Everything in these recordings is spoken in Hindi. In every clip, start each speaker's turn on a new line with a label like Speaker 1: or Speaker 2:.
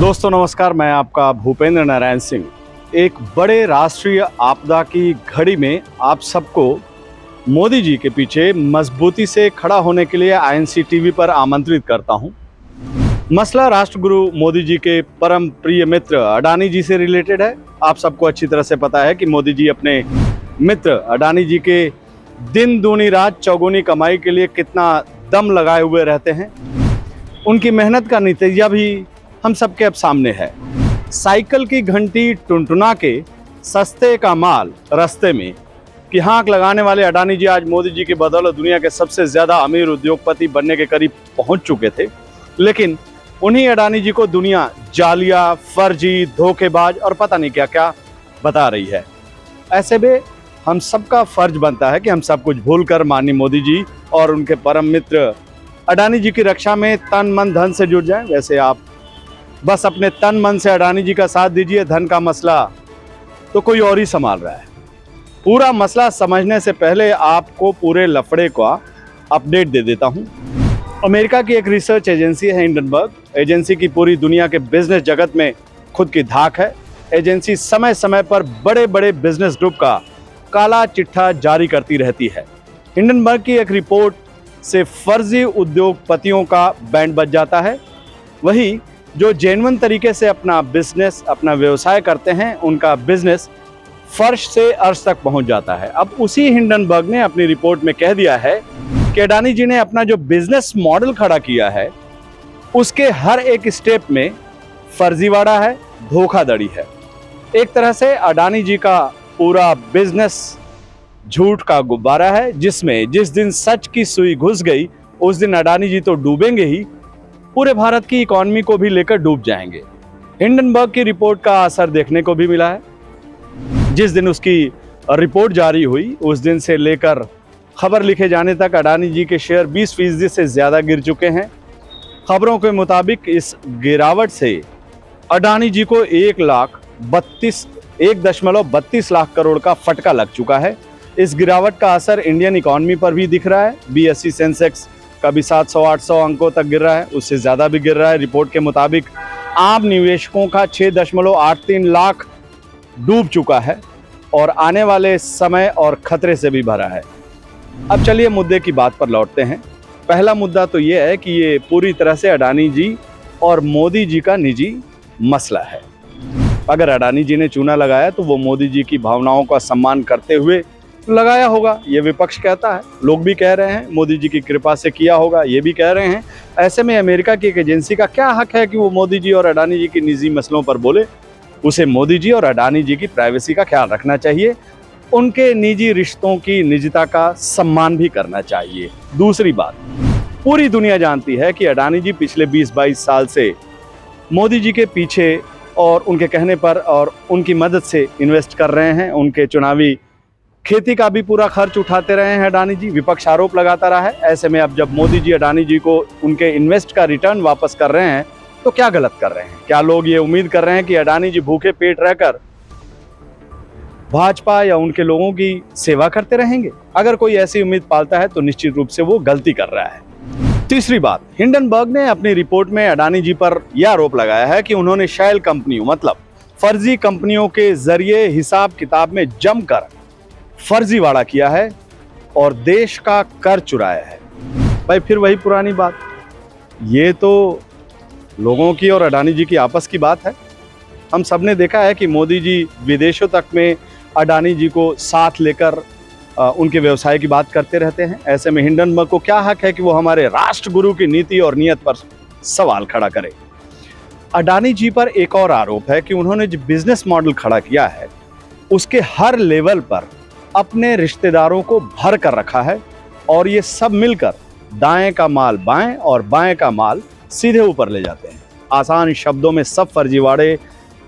Speaker 1: दोस्तों नमस्कार, मैं आपका भूपेंद्र नारायण सिंह। एक बड़े राष्ट्रीय आपदा की घड़ी में आप सबको मोदी जी के पीछे मजबूती से खड़ा होने के लिए आईएनसी टीवी पर आमंत्रित करता हूं। मसला राष्ट्रगुरु मोदी जी के परम प्रिय मित्र अडानी जी से रिलेटेड है। आप सबको अच्छी तरह से पता है कि मोदी जी अपने मित्र अडानी जी के दिन दूनी रात चौगुनी कमाई के लिए कितना दम लगाए हुए रहते हैं। उनकी मेहनत का नतीजा भी हम सबके अब सामने है। साइकिल की घंटी टुनटुना के सस्ते का माल रास्ते में की हाँक लगाने वाले अडानी जी आज मोदी जी की बदौलत दुनिया के सबसे ज्यादा अमीर उद्योगपति बनने के करीब पहुंच चुके थे। लेकिन उन्हीं अडानी जी को दुनिया जालिया, फर्जी, धोखेबाज और पता नहीं क्या क्या बता रही है। ऐसे में हम सबका फर्ज बनता है कि हम सब कुछ भूलकर माननीय मोदी जी और उनके परम मित्र अडानी जी की रक्षा में तन मन धन से जुट जाएं। वैसे आप बस अपने तन मन से अडानी जी का साथ दीजिए, धन का मसला तो कोई और ही संभाल रहा है। पूरा मसला समझने से पहले आपको पूरे लफड़े का अपडेट दे देता हूं। अमेरिका की एक रिसर्च एजेंसी है हिंडनबर्ग। एजेंसी की पूरी दुनिया के बिजनेस जगत में खुद की धाक है। एजेंसी समय समय पर बड़े बड़े बिजनेस ग्रुप का काला चिट्ठा जारी करती रहती है। हिंडनबर्ग की एक रिपोर्ट से फर्जी उद्योगपतियों का बैंड बज जाता है। वही जो जेन्युइन तरीके से अपना बिजनेस, अपना व्यवसाय करते हैं, उनका बिजनेस फर्श से अर्श तक पहुंच जाता है। अब उसी हिंडनबर्ग ने अपनी रिपोर्ट में कह दिया है कि अडानी जी ने अपना जो बिजनेस मॉडल खड़ा किया है उसके हर एक स्टेप में फर्जीवाड़ा है, धोखाधड़ी है। एक तरह से अडानी जी का पूरा बिजनेस झूठ का गुब्बारा है, जिसमें जिस दिन सच की सुई घुस गई उस दिन अडानी जी तो डूबेंगे ही, पूरे भारत की इकोनॉमी को भी लेकर डूब जाएंगे। हिंडनबर्ग की रिपोर्ट का असर देखने को भी मिला है। जिस दिन उसकी रिपोर्ट जारी हुई उस दिन से लेकर खबर लिखे जाने तक अडानी जी के शेयर 20% से ज्यादा गिर चुके हैं। खबरों के मुताबिक इस गिरावट से अडानी जी को 1.32 लाख करोड़ का फटका लग चुका है। इस गिरावट का असर इंडियन इकोनॉमी पर भी दिख रहा है। BSE सेंसेक्स कभी 700-800 अंकों तक गिर रहा है, उससे ज़्यादा भी गिर रहा है। रिपोर्ट के मुताबिक आम निवेशकों का 6.83 लाख डूब चुका है और आने वाले समय और खतरे से भी भरा है। अब चलिए मुद्दे की बात पर लौटते हैं। पहला मुद्दा तो ये है कि ये पूरी तरह से अडानी जी और मोदी जी का निजी मसला है। अगर अडानी जी ने चूना लगाया तो वो मोदी जी की भावनाओं का सम्मान करते हुए लगाया होगा, ये विपक्ष कहता है। लोग भी कह रहे हैं मोदी जी की कृपा से किया होगा, ये भी कह रहे हैं। ऐसे में अमेरिका की एक एजेंसी का क्या हक है कि वो मोदी जी और अडानी जी की निजी मसलों पर बोले। उसे मोदी जी और अडानी जी की प्राइवेसी का ख्याल रखना चाहिए, उनके निजी रिश्तों की निजता का सम्मान भी करना चाहिए। दूसरी बात, पूरी दुनिया जानती है कि अडानी जी पिछले 20-22 साल से मोदी जी के पीछे और उनके कहने पर और उनकी मदद से इन्वेस्ट कर रहे हैं। उनके चुनावी खेती का भी पूरा खर्च उठाते रहे हैं अडानी जी। विपक्ष आरोप लगाता रहा है। ऐसे में अब जब मोदी जी अडानी जी को उनके इन्वेस्ट का रिटर्न वापस कर रहे हैं तो क्या गलत कर रहे हैं? क्या लोग ये उम्मीद कर रहे हैं कि अडानी जी भूखे पेट रहकर भाजपा या उनके लोगों की सेवा करते रहेंगे? अगर कोई ऐसी उम्मीद पालता है तो निश्चित रूप से वो गलती कर रहा है। तीसरी बात, हिंडनबर्ग ने अपनी रिपोर्ट में अडानी जी पर यह आरोप लगाया है कि उन्होंने शैल कंपनियों मतलब फर्जी कंपनियों के जरिए हिसाब किताब में जमकर फर्जीवाड़ा किया है और देश का कर चुराया है। भाई फिर वही पुरानी बात, ये तो लोगों की और अडानी जी की आपस की बात है। हम सब ने देखा है कि मोदी जी विदेशों तक में अडानी जी को साथ लेकर उनके व्यवसाय की बात करते रहते हैं। ऐसे में हिंडनबर्ग को क्या हक है कि वो हमारे राष्ट्रगुरु की नीति और नीयत पर सवाल खड़ा करे। अडानी जी पर एक और आरोप है कि उन्होंने जो बिजनेस मॉडल खड़ा किया है उसके हर लेवल पर अपने रिश्तेदारों को भर कर रखा है और ये सब मिलकर दाएं का माल बाएं और बाएं का माल सीधे ऊपर ले जाते हैं। आसान शब्दों में सब फर्जीवाड़े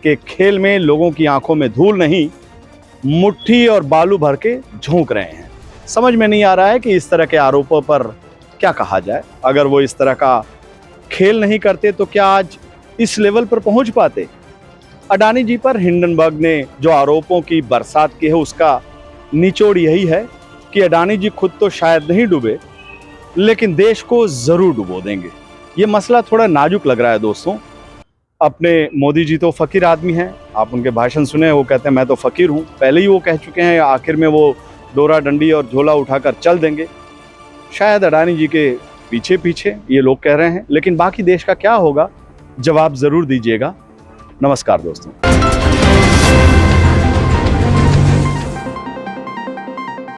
Speaker 1: के खेल में लोगों की आंखों में धूल नहीं, मुट्ठी और बालू भर के झोंक रहे हैं। समझ में नहीं आ रहा है कि इस तरह के आरोपों पर क्या कहा जाए। अगर वो इस तरह का खेल नहीं करते तो क्या आज इस लेवल पर पहुंच पाते? अडानी जी पर हिंडनबर्ग ने जो आरोपों की बरसात की है उसका निचोड़ यही है कि अडानी जी खुद तो शायद नहीं डूबे, लेकिन देश को जरूर डुबो देंगे। ये मसला थोड़ा नाजुक लग रहा है दोस्तों। अपने मोदी जी तो फ़कीर आदमी हैं, आप उनके भाषण सुने, वो कहते हैं मैं तो फ़कीर हूँ। पहले ही वो कह चुके हैं, आखिर में वो डोरा डंडी और झोला उठाकर चल देंगे। शायद अडानी जी के पीछे पीछे ये लोग कह रहे हैं, लेकिन बाकी देश का क्या होगा, जवाब ज़रूर दीजिएगा। नमस्कार दोस्तों।